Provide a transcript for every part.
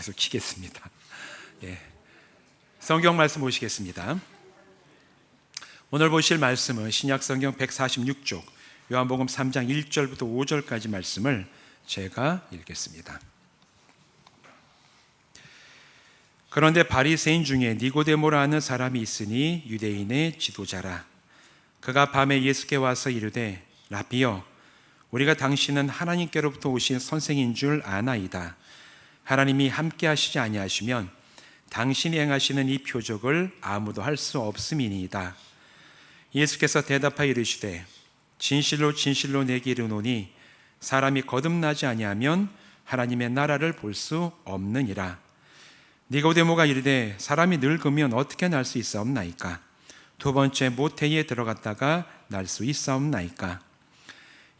박수 치겠습니다. 예. 성경 말씀 보시겠습니다. 오늘 보실 말씀은 신약 성경 146쪽 요한복음 3장 1절부터 5절까지 말씀을 제가 읽겠습니다. 그런데 바리새인 중에 니고데모라 하는 사람이 있으니 유대인의 지도자라. 그가 밤에 예수께 와서 이르되 라비여, 우리가 당신은 하나님께로부터 오신 선생인 줄 아나이다. 하나님이 함께 하시지 아니하시면 당신이 행하시는 이 표적을 아무도 할 수 없음이니이다. 예수께서 대답하여 이르시되 진실로 진실로 내게 이르노니 사람이 거듭나지 아니하면 하나님의 나라를 볼 수 없느니라. 니고데모가 이르되 사람이 늙으면 어떻게 날 수 있사옵나이까? 두 번째 모태에 들어갔다가 날 수 있사옵나이까?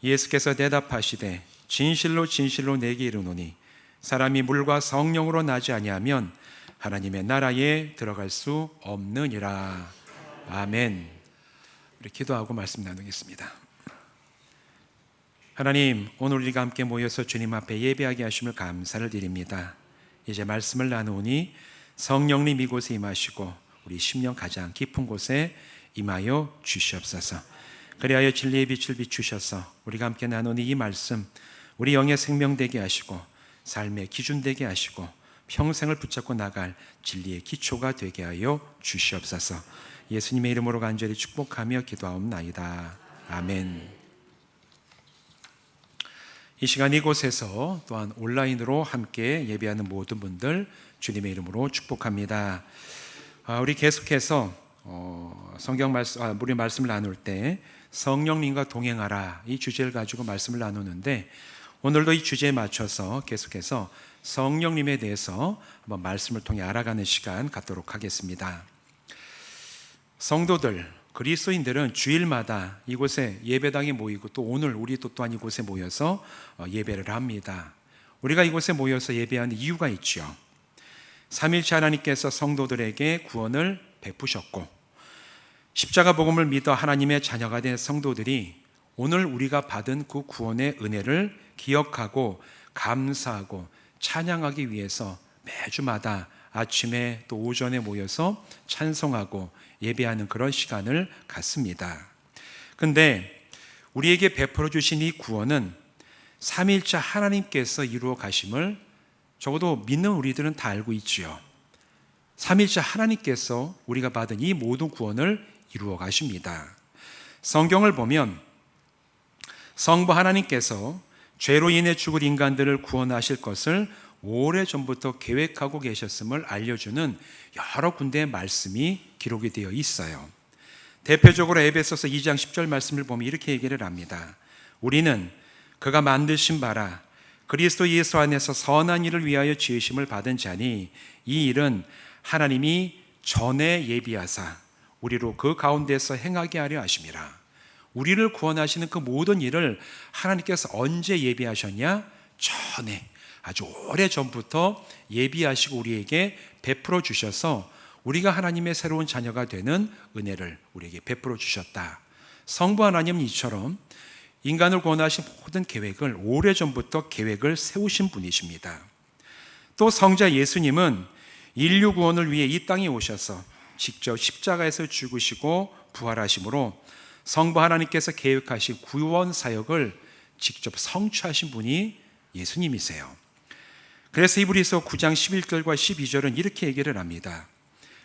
예수께서 대답하시되 진실로 진실로 내게 이르노니 사람이 물과 성령으로 나지 아니하면 하나님의 나라에 들어갈 수 없느니라. 아멘. 우리 기도하고 말씀 나누겠습니다. 하나님, 오늘 우리가 함께 모여서 주님 앞에 예배하게 하심을 감사를 드립니다. 이제 말씀을 나누니 성령님 이곳에 임하시고 우리 심령 가장 깊은 곳에 임하여 주시옵소서. 그리하여 진리의 빛을 비추셔서 우리가 함께 나누니 이 말씀 우리 영의 생명 되게 하시고 삶의 기준 되게 하시고 평생을 붙잡고 나갈 진리의 기초가 되게 하여 주시옵소서. 예수님의 이름으로 간절히 축복하며 기도하옵나이다. 아멘. 이 시간 이곳에서 또한 온라인으로 함께 예배하는 모든 분들 주님의 이름으로 축복합니다. 우리 계속해서 성경 말씀, 우리 말씀을 나눌 때 성령님과 동행하라 이 주제를 가지고 말씀을 나누는데 오늘도 이 주제에 맞춰서 계속해서 성령님에 대해서 한번 말씀을 통해 알아가는 시간 갖도록 하겠습니다. 성도들, 그리스도인들은 주일마다 이곳에 예배당에 모이고 또 오늘 우리 또한 이곳에 모여서 예배를 합니다. 우리가 이곳에 모여서 예배하는 이유가 있죠. 삼일체 하나님께서 성도들에게 구원을 베푸셨고 십자가 복음을 믿어 하나님의 자녀가 된 성도들이 오늘 우리가 받은 그 구원의 은혜를 기억하고 감사하고 찬양하기 위해서 매주마다 아침에 또 오전에 모여서 찬송하고 예배하는 그런 시간을 갖습니다. 근데 우리에게 베풀어 주신 이 구원은 삼일체 하나님께서 이루어 가심을 적어도 믿는 우리들은 다 알고 있지요. 삼일체 하나님께서 우리가 받은 이 모든 구원을 이루어 가십니다. 성경을 보면 성부 하나님께서 죄로 인해 죽을 인간들을 구원하실 것을 오래전부터 계획하고 계셨음을 알려주는 여러 군데의 말씀이 기록이 되어 있어요. 대표적으로 에베소서 2장 10절 말씀을 보면 이렇게 얘기를 합니다. 우리는 그가 만드신 바라 그리스도 예수 안에서 선한 일을 위하여 지으심을 받은 자니 이 일은 하나님이 전에 예비하사 우리로 그 가운데서 행하게 하려 하심이라. 우리를 구원하시는 그 모든 일을 하나님께서 언제 예비하셨냐? 전에 아주 오래전부터 예비하시고 우리에게 베풀어 주셔서 우리가 하나님의 새로운 자녀가 되는 은혜를 우리에게 베풀어 주셨다. 성부 하나님은 이처럼 인간을 구원하신 모든 계획을 오래전부터 계획을 세우신 분이십니다. 또 성자 예수님은 인류 구원을 위해 이 땅에 오셔서 직접 십자가에서 죽으시고 부활하심으로 성부 하나님께서 계획하신 구원 사역을 직접 성취하신 분이 예수님이세요. 그래서 히브리서 9장 11절과 12절은 이렇게 얘기를 합니다.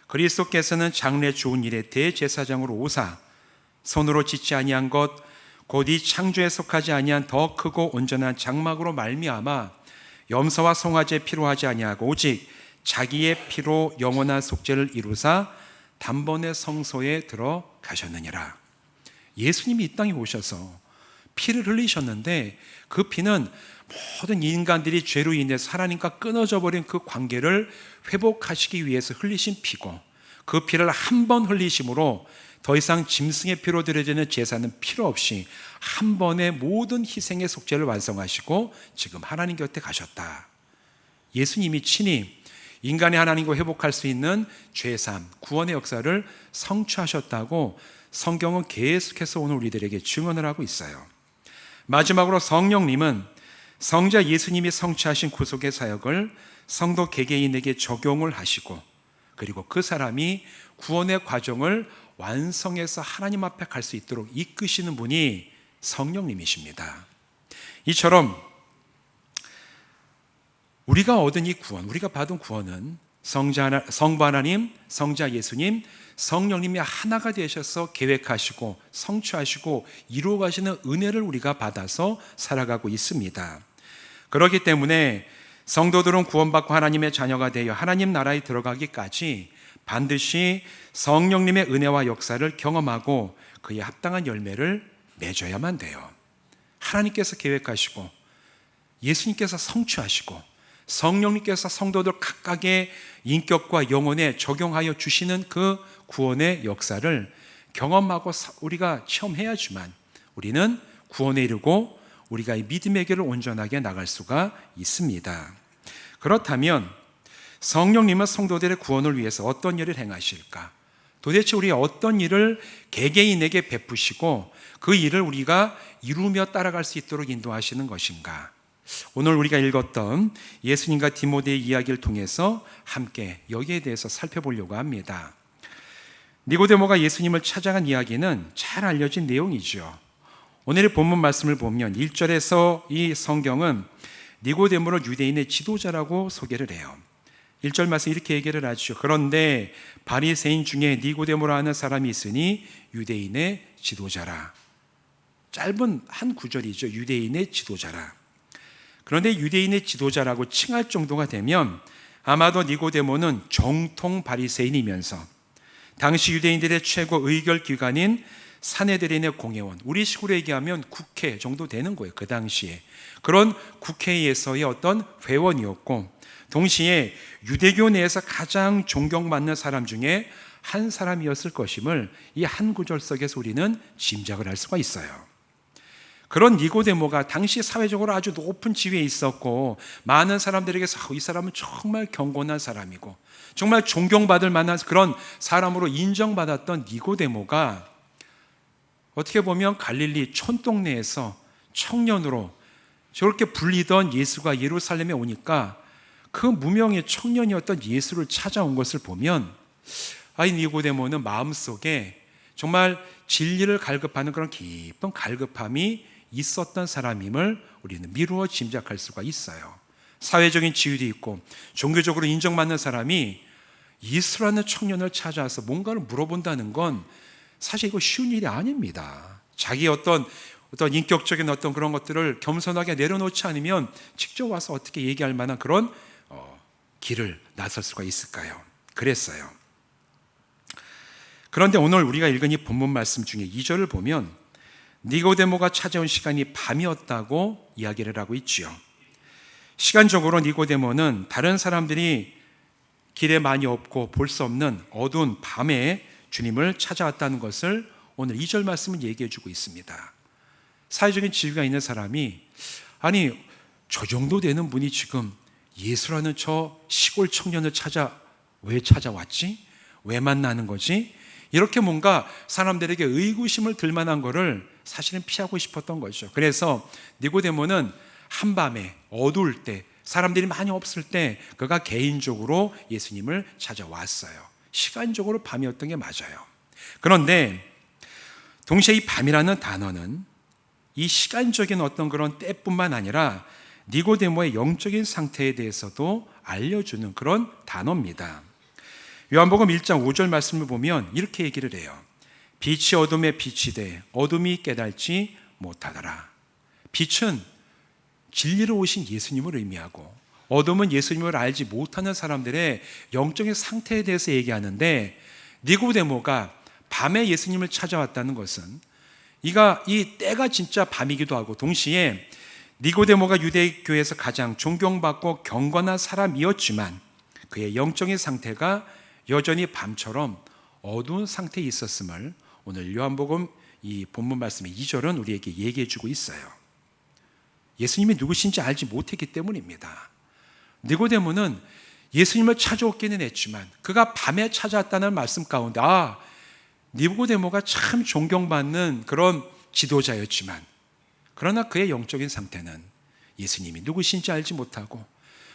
그리스도께서는 장래 좋은 일의 대제사장으로 오사 손으로 짓지 아니한 것 곧 이 창조에 속하지 아니한 더 크고 온전한 장막으로 말미암아 염소와 송아지의 피로 하지 아니하고 오직 자기의 피로 영원한 속죄를 이루사 단번에 성소에 들어가셨느니라. 예수님이 이 땅에 오셔서 피를 흘리셨는데 그 피는 모든 인간들이 죄로 인해서 하나님과 끊어져 버린 그 관계를 회복하시기 위해서 흘리신 피고 그 피를 한 번 흘리심으로 더 이상 짐승의 피로 드려지는 제사는 필요 없이 한 번에 모든 희생의 속죄를 완성하시고 지금 하나님 곁에 가셨다. 예수님이 친히 인간의 하나님과 회복할 수 있는 죄삼, 구원의 역사를 성취하셨다고 성경은 계속해서 오늘 우리들에게 증언을 하고 있어요. 마지막으로 성령님은 성자 예수님이 성취하신 구속의 사역을 성도 개개인에게 적용을 하시고 그리고 그 사람이 구원의 과정을 완성해서 하나님 앞에 갈 수 있도록 이끄시는 분이 성령님이십니다. 이처럼 우리가 얻은 이 구원, 우리가 받은 구원은 성부 하나님, 성자 예수님, 성령님이 하나가 되셔서 계획하시고 성취하시고 이루어가시는 은혜를 우리가 받아서 살아가고 있습니다. 그렇기 때문에 성도들은 구원받고 하나님의 자녀가 되어 하나님 나라에 들어가기까지 반드시 성령님의 은혜와 역사를 경험하고 그에 합당한 열매를 맺어야만 돼요. 하나님께서 계획하시고 예수님께서 성취하시고 성령님께서 성도들 각각의 인격과 영혼에 적용하여 주시는 그 구원의 역사를 경험하고 우리가 체험해야지만 우리는 구원에 이르고 우리가 이 믿음의 길을 온전하게 나갈 수가 있습니다. 그렇다면 성령님은 성도들의 구원을 위해서 어떤 일을 행하실까? 도대체 우리가 어떤 일을 개개인에게 베푸시고 그 일을 우리가 이루며 따라갈 수 있도록 인도하시는 것인가? 오늘 우리가 읽었던 예수님과 디모데의 이야기를 통해서 함께 여기에 대해서 살펴보려고 합니다. 니고데모가 예수님을 찾아간 이야기는 잘 알려진 내용이죠. 오늘의 본문 말씀을 보면 1절에서 이 성경은 니고데모를 유대인의 지도자라고 소개를 해요. 1절 말씀 이렇게 얘기를 하죠. 그런데 바리새인 중에 니고데모라 하는 사람이 있으니 유대인의 지도자라. 짧은 한 구절이죠. 유대인의 지도자라. 그런데 유대인의 지도자라고 칭할 정도가 되면 아마도 니고데모는 정통 바리새인이면서 당시 유대인들의 최고 의결 기관인 사내들인의 공회원, 우리식으로 얘기하면 국회 정도 되는 거예요. 그 당시에 그런 국회에서의 어떤 회원이었고 동시에 유대교 내에서 가장 존경받는 사람 중에 한 사람이었을 것임을 이 한 구절 속에서 우리는 짐작을 할 수가 있어요. 그런 니고데모가 당시 사회적으로 아주 높은 지위에 있었고 많은 사람들에게서 이 사람은 정말 경건한 사람이고 정말 존경받을 만한 그런 사람으로 인정받았던 니고데모가 어떻게 보면 갈릴리 촌동네에서 청년으로 저렇게 불리던 예수가 예루살렘에 오니까 그 무명의 청년이었던 예수를 찾아온 것을 보면 이 니고데모는 마음속에 정말 진리를 갈급하는 그런 깊은 갈급함이 있었던 사람임을 우리는 미루어 짐작할 수가 있어요. 사회적인 지위도 있고 종교적으로 인정받는 사람이 예수라는 청년을 찾아와서 뭔가를 물어본다는 건 사실 이거 쉬운 일이 아닙니다. 자기 어떤 인격적인 어떤 그런 것들을 겸손하게 내려놓지 않으면 직접 와서 어떻게 얘기할 만한 그런 길을 나설 수가 있을까요? 그랬어요. 그런데 오늘 우리가 읽은 이 본문 말씀 중에 2절을 보면 니고데모가 찾아온 시간이 밤이었다고 이야기를 하고 있지요. 시간적으로 니고데모는 다른 사람들이 길에 많이 없고 볼 수 없는 어두운 밤에 주님을 찾아왔다는 것을 오늘 2절 말씀은 얘기해 주고 있습니다. 사회적인 지위가 있는 사람이 아니 저 정도 되는 분이 지금 예수라는 저 시골 청년을 왜 찾아왔지? 왜 만나는 거지? 이렇게 뭔가 사람들에게 의구심을 들 만한 거를 사실은 피하고 싶었던 거죠. 그래서 니고데모는 한밤에 어두울 때 사람들이 많이 없을 때 그가 개인적으로 예수님을 찾아왔어요. 시간적으로 밤이었던 게 맞아요. 그런데 동시에 이 밤이라는 단어는 이 시간적인 어떤 그런 때뿐만 아니라 니고데모의 영적인 상태에 대해서도 알려주는 그런 단어입니다. 요한복음 1장 5절 말씀을 보면 이렇게 얘기를 해요. 빛이 어둠에 빛이 돼 어둠이 깨달지 못하더라. 빛은 진리로 오신 예수님을 의미하고 어둠은 예수님을 알지 못하는 사람들의 영적인 상태에 대해서 얘기하는데 니고데모가 밤에 예수님을 찾아왔다는 것은 이 때가 진짜 밤이기도 하고 동시에 니고데모가 유대교에서 가장 존경받고 경건한 사람이었지만 그의 영적인 상태가 여전히 밤처럼 어두운 상태에 있었음을 오늘 요한복음 이 본문 말씀의 2절은 우리에게 얘기해 주고 있어요. 예수님이 누구신지 알지 못했기 때문입니다. 니고데모는 예수님을 찾아오기는 했지만 그가 밤에 찾아왔다는 말씀 가운데 니고데모가 참 존경받는 그런 지도자였지만 그러나 그의 영적인 상태는 예수님이 누구신지 알지 못하고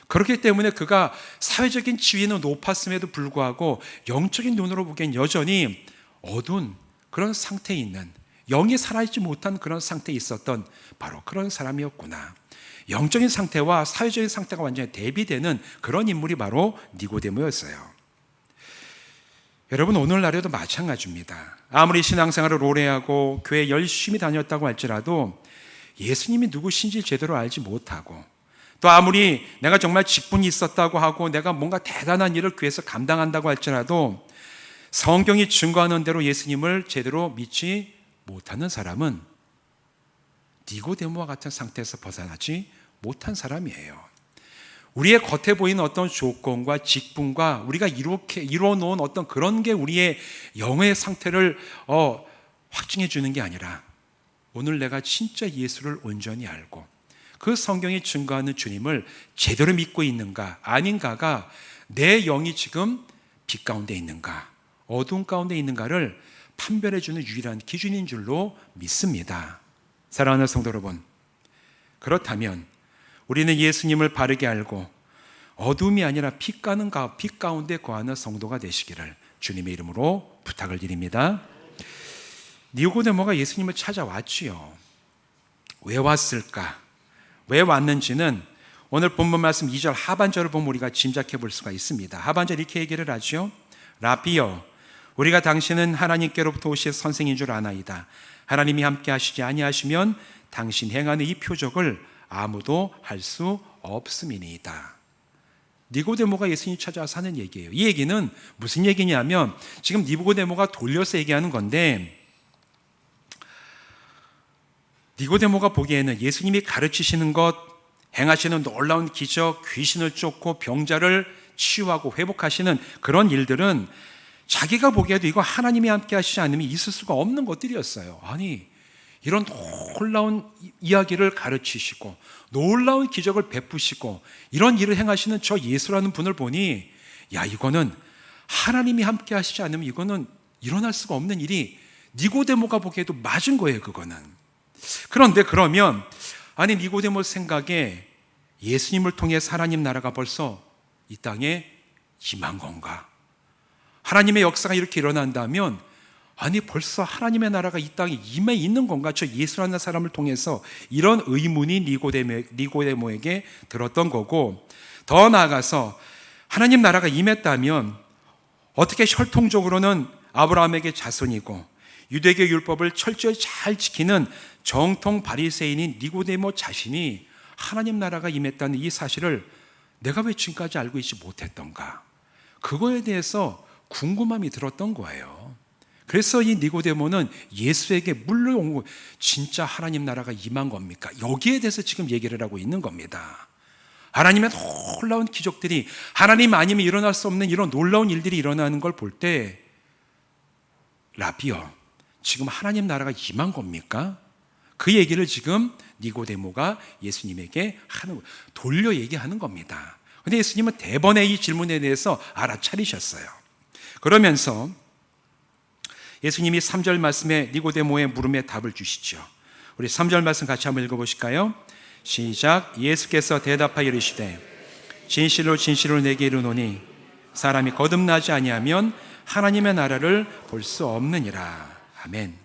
그렇기 때문에 그가 사회적인 지위는 높았음에도 불구하고 영적인 눈으로 보기엔 여전히 어두운 그런 상태에 있는, 영이 살아있지 못한 그런 상태에 있었던 바로 그런 사람이었구나. 영적인 상태와 사회적인 상태가 완전히 대비되는 그런 인물이 바로 니고데모였어요. 여러분, 오늘날에도 마찬가지입니다. 아무리 신앙생활을 오래 하고 교회 열심히 다녔다고 할지라도 예수님이 누구신지 제대로 알지 못하고, 또 아무리 내가 정말 직분이 있었다고 하고 내가 뭔가 대단한 일을 교회에서 감당한다고 할지라도 성경이 증거하는 대로 예수님을 제대로 믿지 못하는 사람은 니고데모와 같은 상태에서 벗어나지 못한 사람이에요. 우리의 겉에 보이는 어떤 조건과 직분과 우리가 이렇게 이루어놓은 어떤 그런 게 우리의 영의 상태를 확증해 주는 게 아니라, 오늘 내가 진짜 예수를 온전히 알고 그 성경이 증거하는 주님을 제대로 믿고 있는가 아닌가가 내 영이 지금 빛 가운데 있는가 어두운 가운데 있는가를 판별해 주는 유일한 기준인 줄로 믿습니다. 사랑하는 성도 여러분, 그렇다면 우리는 예수님을 바르게 알고 어둠이 아니라 빛 가운데 거하는 성도가 되시기를 주님의 이름으로 부탁을 드립니다. 니고데모가 예수님을 찾아왔지요. 왜 왔을까? 왜 왔는지는 오늘 본문 말씀 2절 하반절을 보면 우리가 짐작해 볼 수가 있습니다. 하반절 이렇게 얘기를 하죠. 라비여, 우리가 당신은 하나님께로부터 오신 선생인 줄 아나이다. 하나님이 함께 하시지 아니하시면 당신 행하는 이 표적을 아무도 할 수 없음이니이다. 니고데모가 예수님 찾아와서 하는 얘기예요. 이 얘기는 무슨 얘기냐면, 지금 니고데모가 돌려서 얘기하는 건데, 니고데모가 보기에는 예수님이 가르치시는 것, 행하시는 놀라운 기적, 귀신을 쫓고 병자를 치유하고 회복하시는 그런 일들은 자기가 보기에도 이거 하나님이 함께 하시지 않으면 있을 수가 없는 것들이었어요. 아니, 이런 놀라운 이야기를 가르치시고 놀라운 기적을 베푸시고 이런 일을 행하시는 저 예수라는 분을 보니, 야, 이거는 하나님이 함께 하시지 않으면 이거는 일어날 수가 없는 일이 니고데모가 보기에도 맞은 거예요. 그거는. 그런데 그러면, 아니, 니고데모 생각에 예수님을 통해 하나님 나라가 벌써 이 땅에 임한 건가? 하나님의 역사가 이렇게 일어난다면, 아니, 벌써 하나님의 나라가 이 땅에 임해 있는 건가? 저 예수라는 사람을 통해서 이런 의문이 니고데모에게 들었던 거고, 더 나아가서 하나님 나라가 임했다면 어떻게 혈통적으로는 아브라함에게 자손이고 유대교 율법을 철저히 잘 지키는 정통 바리새인인 니고데모 자신이 하나님 나라가 임했다는 이 사실을 내가 왜 지금까지 알고 있지 못했던가? 그거에 대해서 궁금함이 들었던 거예요. 그래서 이 니고데모는 예수에게 물러온 거, 진짜 하나님 나라가 임한 겁니까? 여기에 대해서 지금 얘기를 하고 있는 겁니다. 하나님의 놀라운 기적들이, 하나님 아니면 일어날 수 없는 이런 놀라운 일들이 일어나는 걸 볼 때, 라비여, 지금 하나님 나라가 임한 겁니까? 그 얘기를 지금 니고데모가 예수님에게 하는 거예요. 돌려 얘기하는 겁니다. 근데 예수님은 대번에 이 질문에 대해서 알아차리셨어요. 그러면서 예수님이 3절 말씀에 니고데모의 물음에 답을 주시죠. 우리 3절 말씀 같이 한번 읽어보실까요? 시작. 예수께서 대답하여 이르시되 진실로 진실로 내게 이르노니 사람이 거듭나지 아니하면 하나님의 나라를 볼 수 없느니라. 아멘.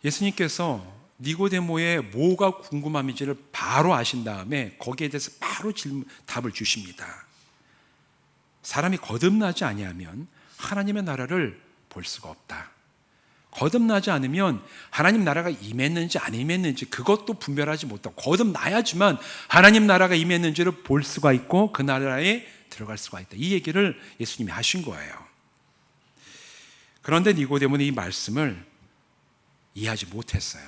예수님께서 니고데모의 뭐가 궁금함인지를 바로 아신 다음에 거기에 대해서 바로 답을 주십니다. 사람이 거듭나지 아니하면 하나님의 나라를 볼 수가 없다. 거듭나지 않으면 하나님 나라가 임했는지 안 임했는지 그것도 분별하지 못하고, 거듭나야지만 하나님 나라가 임했는지를 볼 수가 있고 그 나라에 들어갈 수가 있다. 이 얘기를 예수님이 하신 거예요. 그런데 니고데모는 이 말씀을 이해하지 못했어요.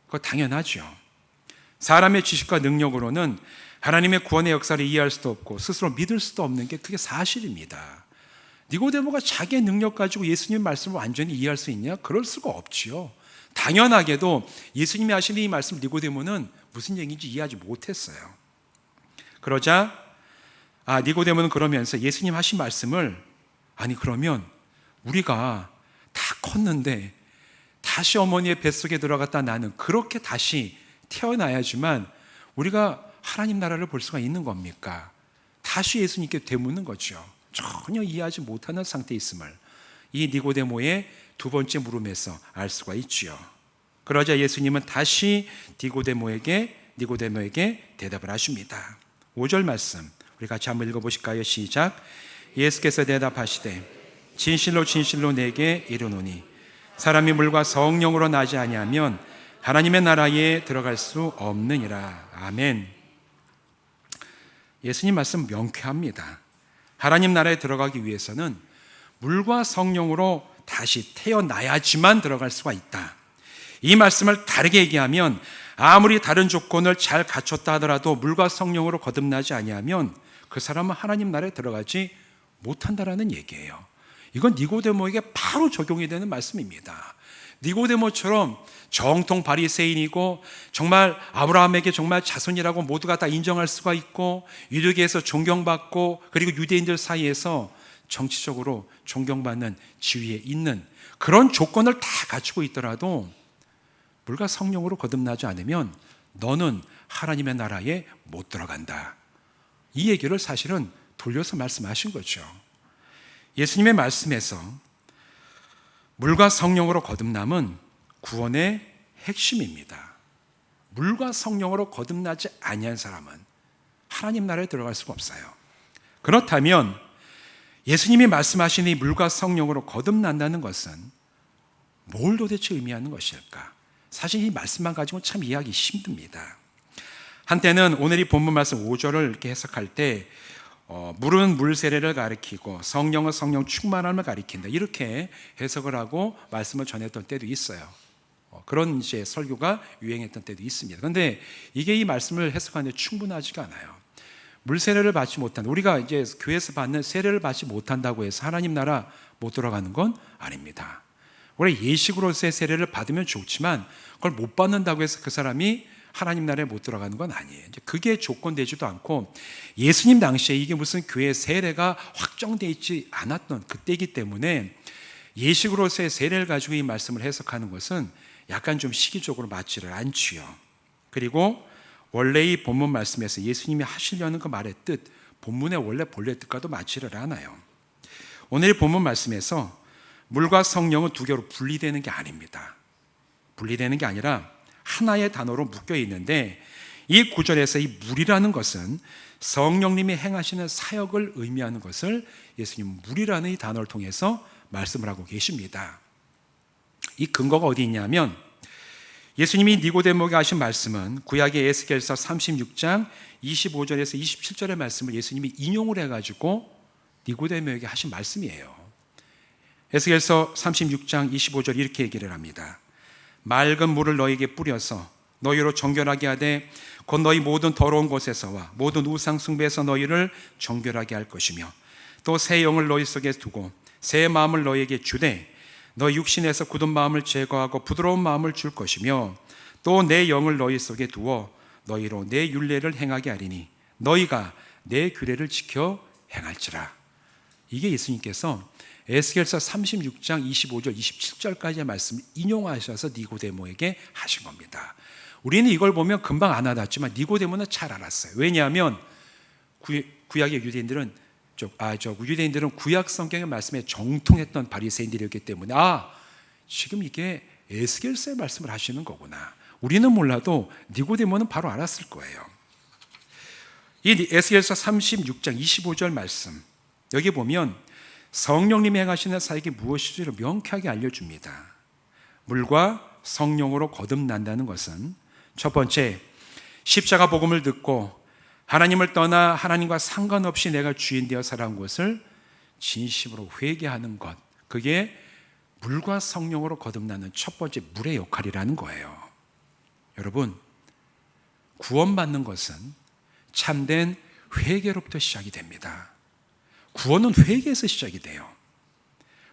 그거 당연하죠. 사람의 지식과 능력으로는 하나님의 구원의 역사를 이해할 수도 없고 스스로 믿을 수도 없는 게 그게 사실입니다. 니고데모가 자기의 능력 가지고 예수님의 말씀을 완전히 이해할 수 있냐? 그럴 수가 없지요. 당연하게도 예수님이 하시는 이 말씀 니고데모는 무슨 얘기인지 이해하지 못했어요. 그러자 니고데모는 그러면서 예수님 하신 말씀을, 아니 그러면 우리가 다 컸는데 다시 어머니의 뱃속에 들어갔다 나는 그렇게 다시 태어나야지만 우리가 하나님 나라를 볼 수가 있는 겁니까? 다시 예수님께 되묻는 거죠. 전혀 이해하지 못하는 상태에 있음을 이 니고데모의 두 번째 물음에서 알 수가 있지요. 그러자 예수님은 다시 니고데모에게 대답을 하십니다. 5절 말씀 우리 같이 한번 읽어보실까요? 시작. 예수께서 대답하시되 진실로 진실로 내게 이르노니 사람이 물과 성령으로 나지 아니하면 하나님의 나라에 들어갈 수 없느니라. 아멘. 예수님 말씀 명쾌합니다. 하나님 나라에 들어가기 위해서는 물과 성령으로 다시 태어나야지만 들어갈 수가 있다. 이 말씀을 다르게 얘기하면 아무리 다른 조건을 잘 갖췄다 하더라도 물과 성령으로 거듭나지 아니하면 그 사람은 하나님 나라에 들어가지 못한다라는 얘기예요. 이건 니고데모에게 바로 적용이 되는 말씀입니다. 니고데모처럼 정통 바리새인이고 정말 아브라함에게 정말 자손이라고 모두가 다 인정할 수가 있고 유대계에서 존경받고 그리고 유대인들 사이에서 정치적으로 존경받는 지위에 있는 그런 조건을 다 갖추고 있더라도 물과 성령으로 거듭나지 않으면 너는 하나님의 나라에 못 들어간다. 이 얘기를 사실은 돌려서 말씀하신 거죠. 예수님의 말씀에서 물과 성령으로 거듭남은 구원의 핵심입니다. 물과 성령으로 거듭나지 아니한 사람은 하나님 나라에 들어갈 수가 없어요. 그렇다면 예수님이 말씀하신 이 물과 성령으로 거듭난다는 것은 뭘 도대체 의미하는 것일까? 사실 이 말씀만 가지고 참 이해하기 힘듭니다. 한때는 오늘 이 본문 말씀 5절을 이렇게 해석할 때 물은 물 세례를 가리키고 성령은 성령 충만함을 가리킨다 이렇게 해석을 하고 말씀을 전했던 때도 있어요. 그런 이제 설교가 유행했던 때도 있습니다. 그런데 이게 이 말씀을 해석하는데 충분하지가 않아요. 물 세례를 받지 못한 우리가 이제 교회에서 받는 세례를 받지 못한다고 해서 하나님 나라 못 들어가는 건 아닙니다. 원래 예식으로서의 세례를 받으면 좋지만 그걸 못 받는다고 해서 그 사람이 하나님 나라에 못 들어가는 건 아니에요. 이제 그게 조건되지도 않고 예수님 당시에 이게 무슨 교회 세례가 확정되어 있지 않았던 그때이기 때문에 예식으로서의 세례를 가지고 이 말씀을 해석하는 것은 약간 좀 시기적으로 맞지를 않지요. 그리고 원래 이 본문 말씀에서 예수님이 하시려는 그 말의 뜻, 본문의 원래 본래 뜻과도 맞지를 않아요. 오늘 본문 말씀에서 물과 성령은 두 개로 분리되는 게 아닙니다. 분리되는 게 아니라 하나의 단어로 묶여 있는데 이 구절에서 이 물이라는 것은 성령님이 행하시는 사역을 의미하는 것을 예수님 물이라는 이 단어를 통해서 말씀을 하고 계십니다. 이 근거가 어디 있냐면 예수님이 니고데모에게 하신 말씀은 구약의 에스겔서 36장 25절에서 27절의 말씀을 예수님이 인용을 해가지고 니고데모에게 하신 말씀이에요. 에스겔서 36장 25절 이렇게 얘기를 합니다. 맑은 물을 너에게 뿌려서 너희로 정결하게 하되 곧 너희 모든 더러운 곳에서와 모든 우상 숭배에서 너희를 정결하게 할 것이며 또 새 영을 너희 속에 두고 새 마음을 너희에게 주되 너희 육신에서 굳은 마음을 제거하고 부드러운 마음을 줄 것이며 또 내 영을 너희 속에 두어 너희로 내 율례를 행하게 하리니 너희가 내 규례를 지켜 행할지라. 이게 예수님께서 에스겔서 36장 25절 27절까지의 말씀을 인용하셔서 니고데모에게 하신 겁니다. 우리는 이걸 보면 금방 안 와닿지만 니고데모는 잘 알았어요. 왜냐하면 구약의 유대인들은 구약 성경의 말씀에 정통했던 바리새인들이었기 때문에 지금 이게 에스겔서의 말씀을 하시는 거구나. 우리는 몰라도 니고데모는 바로 알았을 거예요. 이 에스겔서 36장 25절 말씀 여기 보면 성령님이 행하시는 사역이 무엇인지를 명쾌하게 알려줍니다. 물과 성령으로 거듭난다는 것은 첫 번째, 십자가 복음을 듣고 하나님을 떠나 하나님과 상관없이 내가 주인 되어 살아온 것을 진심으로 회개하는 것, 그게 물과 성령으로 거듭나는 첫 번째 물의 역할이라는 거예요. 여러분, 구원받는 것은 참된 회개로부터 시작이 됩니다. 구원은 회개에서 시작이 돼요.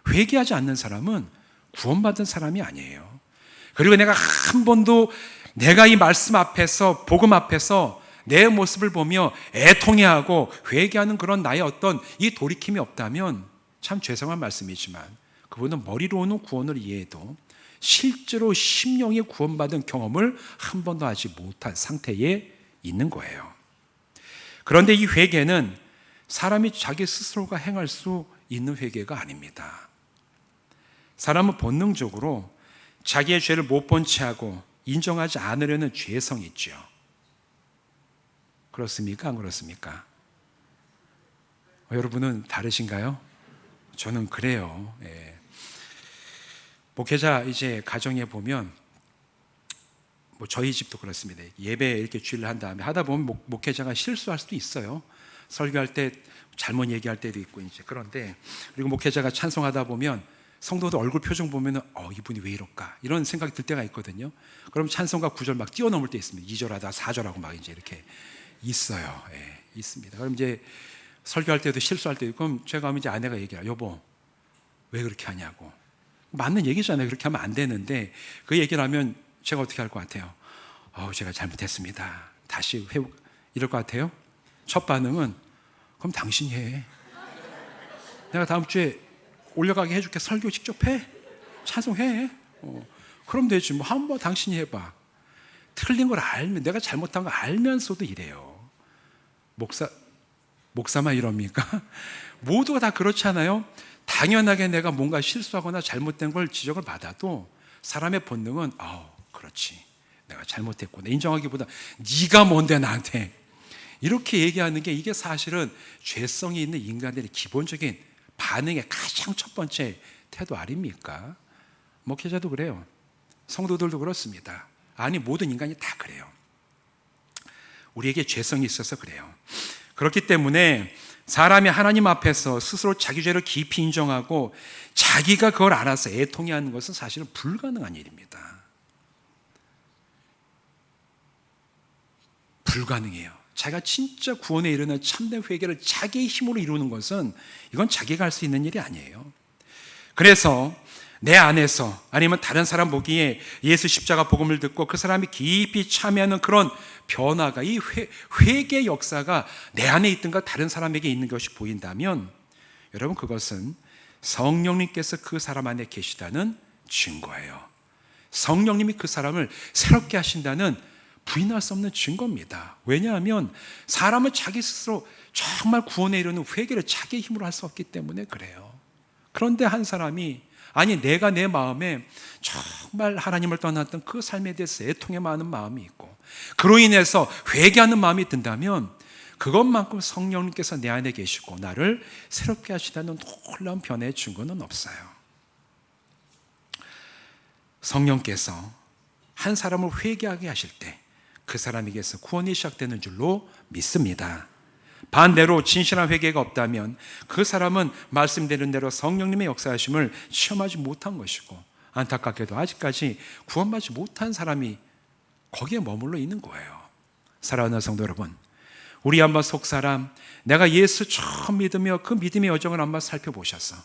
회개하지 않는 사람은 구원받은 사람이 아니에요. 그리고 내가 한 번도 내가 이 말씀 앞에서 복음 앞에서 내 모습을 보며 애통해하고 회개하는 그런 나의 어떤 이 돌이킴이 없다면 참 죄송한 말씀이지만 그분은 머리로는 구원을 이해해도 실제로 심령이 구원받은 경험을 한 번도 하지 못한 상태에 있는 거예요. 그런데 이 회개는 사람이 자기 스스로가 행할 수 있는 회개가 아닙니다. 사람은 본능적으로 자기의 죄를 못 본 채 하고 인정하지 않으려는 죄성이 있죠. 그렇습니까? 안 그렇습니까? 여러분은 다르신가요? 저는 그래요. 예. 목회자 이제 가정에 보면 저희 집도 그렇습니다. 예배 이렇게 주일을 한 다음에 하다 보면 목회자가 실수할 수도 있어요. 설교할 때 잘못 얘기할 때도 있고 이제 그런데 그리고 목회자가 찬송하다 보면 성도들 얼굴 표정 보면은 이분이 왜 이럴까 이런 생각이 들 때가 있거든요. 그럼 찬송가 9절 막 뛰어넘을 때 있습니다. 2절 하다 4절하고 막 이제 이렇게 있어요. 예, 있습니다. 그럼 이제 설교할 때도 실수할 때도 그럼 제가 하면 이제 아내가 얘기해요. 여보 왜 그렇게 하냐고. 맞는 얘기잖아요. 그렇게 하면 안 되는데 그 얘기를 하면 제가 어떻게 할 것 같아요? 제가 잘못했습니다. 다시 이럴 것 같아요? 첫 반응은 그럼 당신이 해. 내가 다음 주에 올려가게 해줄게. 설교 직접 해. 찬송해. 그럼 되지. 한번 당신이 해봐. 틀린 걸 알면 내가 잘못한 거 알면서도 이래요. 목사만 이럽니까? 모두가 다 그렇잖아요. 당연하게 내가 뭔가 실수하거나 잘못된 걸 지적을 받아도 사람의 본능은 그렇지. 내가 잘못했구나. 인정하기보다 네가 뭔데 나한테. 이렇게 얘기하는 게 이게 사실은 죄성이 있는 인간들의 기본적인 반응의 가장 첫 번째 태도 아닙니까? 목회자도 그래요. 성도들도 그렇습니다. 아니 모든 인간이 다 그래요. 우리에게 죄성이 있어서 그래요. 그렇기 때문에 사람이 하나님 앞에서 스스로 자기 죄를 깊이 인정하고 자기가 그걸 알아서 애통해하는 것은 사실은 불가능한 일입니다. 불가능해요. 자기가 진짜 구원에 이르는 참된 회개를 자기의 힘으로 이루는 것은 이건 자기가 할 수 있는 일이 아니에요. 그래서 내 안에서 아니면 다른 사람 보기에 예수 십자가 복음을 듣고 그 사람이 깊이 참여하는 그런 변화가 이 회개 역사가 내 안에 있든가 다른 사람에게 있는 것이 보인다면 여러분 그것은 성령님께서 그 사람 안에 계시다는 증거예요. 성령님이 그 사람을 새롭게 하신다는 부인할 수 없는 증거입니다. 왜냐하면 사람은 자기 스스로 정말 구원에 이르는 회개를 자기의 힘으로 할 수 없기 때문에 그래요. 그런데 한 사람이 내가 내 마음에 정말 하나님을 떠났던 그 삶에 대해서 애통에 많은 마음이 있고 그로 인해서 회개하는 마음이 든다면 그것만큼 성령님께서 내 안에 계시고 나를 새롭게 하시다는 놀라운 변화의 증거는 없어요. 성령께서 한 사람을 회개하게 하실 때 그 사람에게서 구원이 시작되는 줄로 믿습니다. 반대로 진실한 회개가 없다면 그 사람은 말씀드린 대로 성령님의 역사하심을 체험하지 못한 것이고 안타깝게도 아직까지 구원받지 못한 사람이 거기에 머물러 있는 거예요. 사랑하는 성도 여러분, 우리 한번 속사람 내가 예수 처음 믿으며 그 믿음의 여정을 한번 살펴보셔서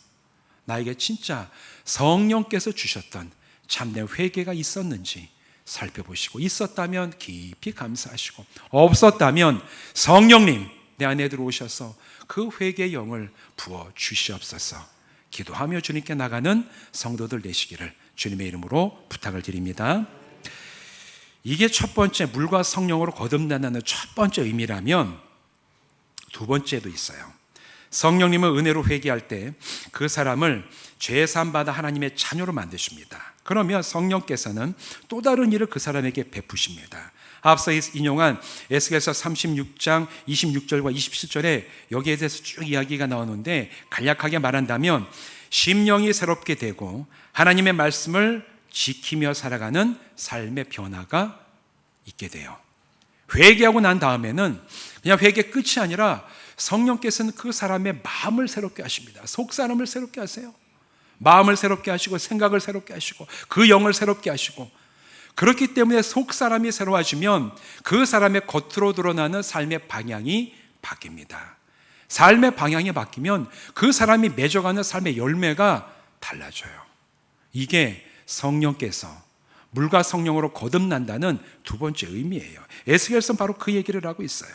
나에게 진짜 성령께서 주셨던 참된 회개가 있었는지 살펴보시고 있었다면 깊이 감사하시고 없었다면 성령님 내 안에 들어오셔서 그 회개의 영을 부어 주시옵소서. 기도하며 주님께 나가는 성도들 되시기를 주님의 이름으로 부탁을 드립니다. 이게 첫 번째 물과 성령으로 거듭난다는 첫 번째 의미라면 두 번째도 있어요. 성령님은 은혜로 회개할 때 그 사람을 죄사함받아 하나님의 자녀로 만드십니다. 그러면 성령께서는 또 다른 일을 그 사람에게 베푸십니다. 앞서 인용한 에스겔서 36장 26절과 27절에 여기에 대해서 쭉 이야기가 나오는데 간략하게 말한다면 심령이 새롭게 되고 하나님의 말씀을 지키며 살아가는 삶의 변화가 있게 돼요. 회개하고 난 다음에는 그냥 회개 끝이 아니라 성령께서는 그 사람의 마음을 새롭게 하십니다. 속사람을 새롭게 하세요. 마음을 새롭게 하시고 생각을 새롭게 하시고 그 영을 새롭게 하시고 그렇기 때문에 속사람이 새로워지면 그 사람의 겉으로 드러나는 삶의 방향이 바뀝니다. 삶의 방향이 바뀌면 그 사람이 맺어가는 삶의 열매가 달라져요. 이게 성령께서 물과 성령으로 거듭난다는 두 번째 의미예요. 에스겔서는 바로 그 얘기를 하고 있어요.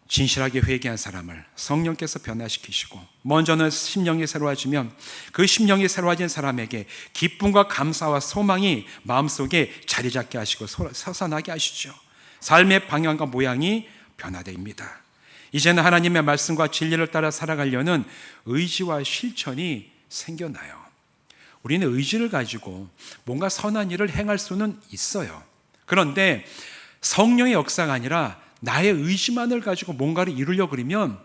진실하게 회개한 사람을 성령께서 변화시키시고 먼저는 심령이 새로워지면 그 심령이 새로워진 사람에게 기쁨과 감사와 소망이 마음속에 자리 잡게 하시고 솟아나게 하시죠. 삶의 방향과 모양이 변화됩니다. 이제는 하나님의 말씀과 진리를 따라 살아가려는 의지와 실천이 생겨나요. 우리는 의지를 가지고 뭔가 선한 일을 행할 수는 있어요. 그런데 성령의 역사가 아니라 나의 의지만을 가지고 뭔가를 이루려고 그러면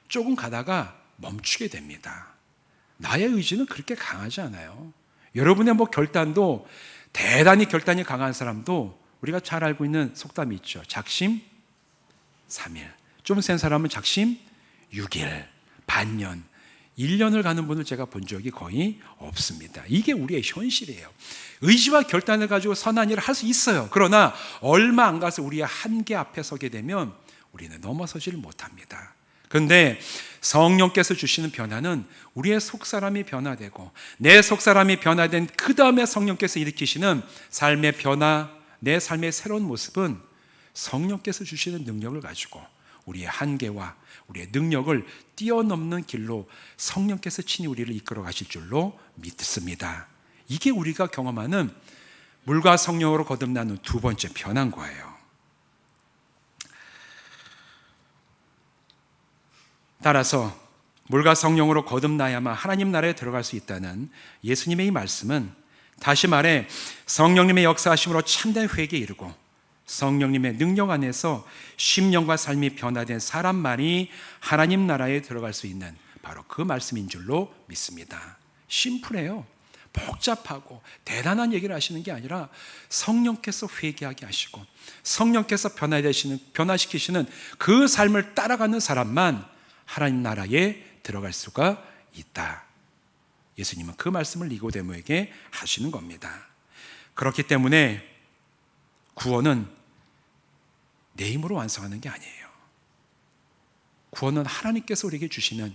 조금 가다가 멈추게 됩니다. 나의 의지는 그렇게 강하지 않아요. 여러분의 결단도 대단히 결단이 강한 사람도 우리가 잘 알고 있는 속담이 있죠. 작심 3일, 좀 센 사람은 작심 6일, 반년, 1년을 가는 분을 제가 본 적이 거의 없습니다. 이게 우리의 현실이에요. 의지와 결단을 가지고 선한 일을 할 수 있어요. 그러나 얼마 안 가서 우리의 한계 앞에 서게 되면 우리는 넘어서지를 못합니다. 그런데 성령께서 주시는 변화는 우리의 속사람이 변화되고 내 속사람이 변화된 그 다음에 성령께서 일으키시는 삶의 변화, 내 삶의 새로운 모습은 성령께서 주시는 능력을 가지고 우리의 한계와 우리의 능력을 뛰어넘는 길로 성령께서 친히 우리를 이끌어 가실 줄로 믿습니다. 이게 우리가 경험하는 물과 성령으로 거듭나는 두 번째 변화인 거예요. 따라서 물과 성령으로 거듭나야만 하나님 나라에 들어갈 수 있다는 예수님의 이 말씀은 다시 말해 성령님의 역사하심으로 참된 회개에 이르고 성령님의 능력 안에서 심령과 삶이 변화된 사람만이 하나님 나라에 들어갈 수 있는 바로 그 말씀인 줄로 믿습니다. 심플해요. 복잡하고 대단한 얘기를 하시는 게 아니라 성령께서 회개하게 하시고 성령께서 변화시키시는 그 삶을 따라가는 사람만 하나님 나라에 들어갈 수가 있다. 예수님은 그 말씀을 니고데모에게 하시는 겁니다. 그렇기 때문에 구원은 내 힘으로 완성하는 게 아니에요. 구원은 하나님께서 우리에게 주시는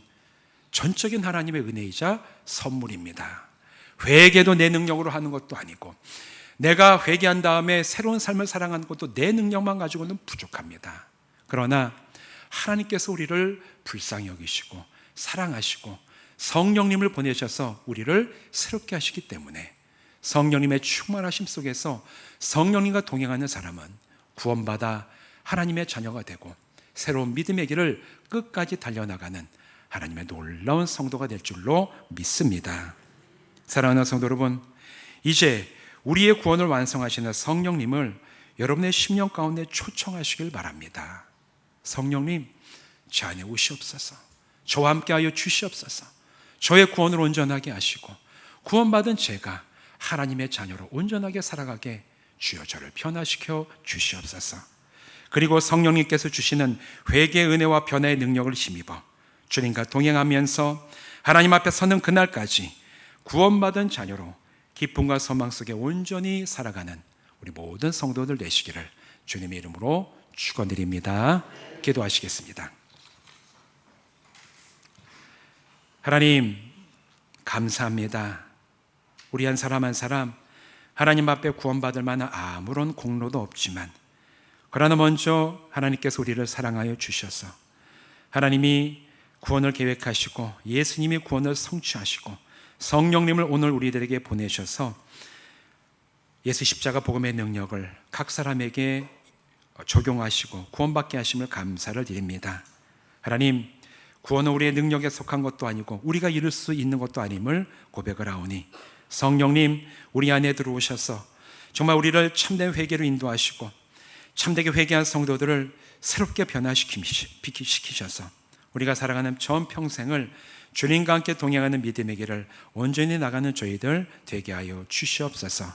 전적인 하나님의 은혜이자 선물입니다. 회개도 내 능력으로 하는 것도 아니고 내가 회개한 다음에 새로운 삶을 살아가는 것도 내 능력만 가지고는 부족합니다. 그러나 하나님께서 우리를 불쌍히 여기시고 사랑하시고 성령님을 보내셔서 우리를 새롭게 하시기 때문에 성령님의 충만하심 속에서 성령님과 동행하는 사람은 구원받아 하나님의 자녀가 되고 새로운 믿음의 길을 끝까지 달려나가는 하나님의 놀라운 성도가 될 줄로 믿습니다. 사랑하는 성도 여러분, 이제 우리의 구원을 완성하시는 성령님을 여러분의 심령 가운데 초청하시길 바랍니다. 성령님, 제 안에 오시옵소서. 저와 함께하여 주시옵소서. 저의 구원을 온전하게 하시고 구원받은 제가 하나님의 자녀로 온전하게 살아가게 주여 저를 변화시켜 주시옵소서. 그리고 성령님께서 주시는 회개의 은혜와 변화의 능력을 힘입어 주님과 동행하면서 하나님 앞에 서는 그날까지 구원받은 자녀로 기쁨과 소망 속에 온전히 살아가는 우리 모든 성도들 되시기를 주님의 이름으로 축원드립니다. 기도하시겠습니다. 하나님 감사합니다. 우리 한 사람 한 사람 하나님 앞에 구원받을 만한 아무런 공로도 없지만 그러나 먼저 하나님께서 우리를 사랑하여 주셔서 하나님이 구원을 계획하시고 예수님이 구원을 성취하시고 성령님을 오늘 우리들에게 보내셔서 예수 십자가 복음의 능력을 각 사람에게 적용하시고 구원받게 하심을 감사를 드립니다. 하나님, 구원은 우리의 능력에 속한 것도 아니고 우리가 이룰 수 있는 것도 아님을 고백을 하오니 성령님 우리 안에 들어오셔서 정말 우리를 참된 회개로 인도하시고 참되게 회개한 성도들을 새롭게 변화시키셔서 우리가 살아가는 전 평생을 주님과 함께 동행하는 믿음의 길을 온전히 나가는 저희들 되게 하여 주시옵소서.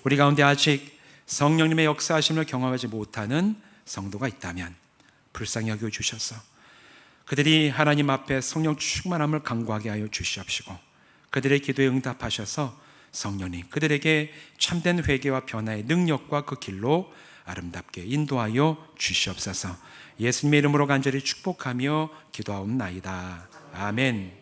우리 가운데 아직 성령님의 역사하심을 경험하지 못하는 성도가 있다면 불쌍히 여겨 주셔서 그들이 하나님 앞에 성령 충만함을 간구하게 하여 주시옵시고 그들의 기도에 응답하셔서 성령님 그들에게 참된 회개와 변화의 능력과 그 길로 아름답게 인도하여 주시옵소서. 예수님의 이름으로 간절히 축복하며 기도하옵나이다. 아멘.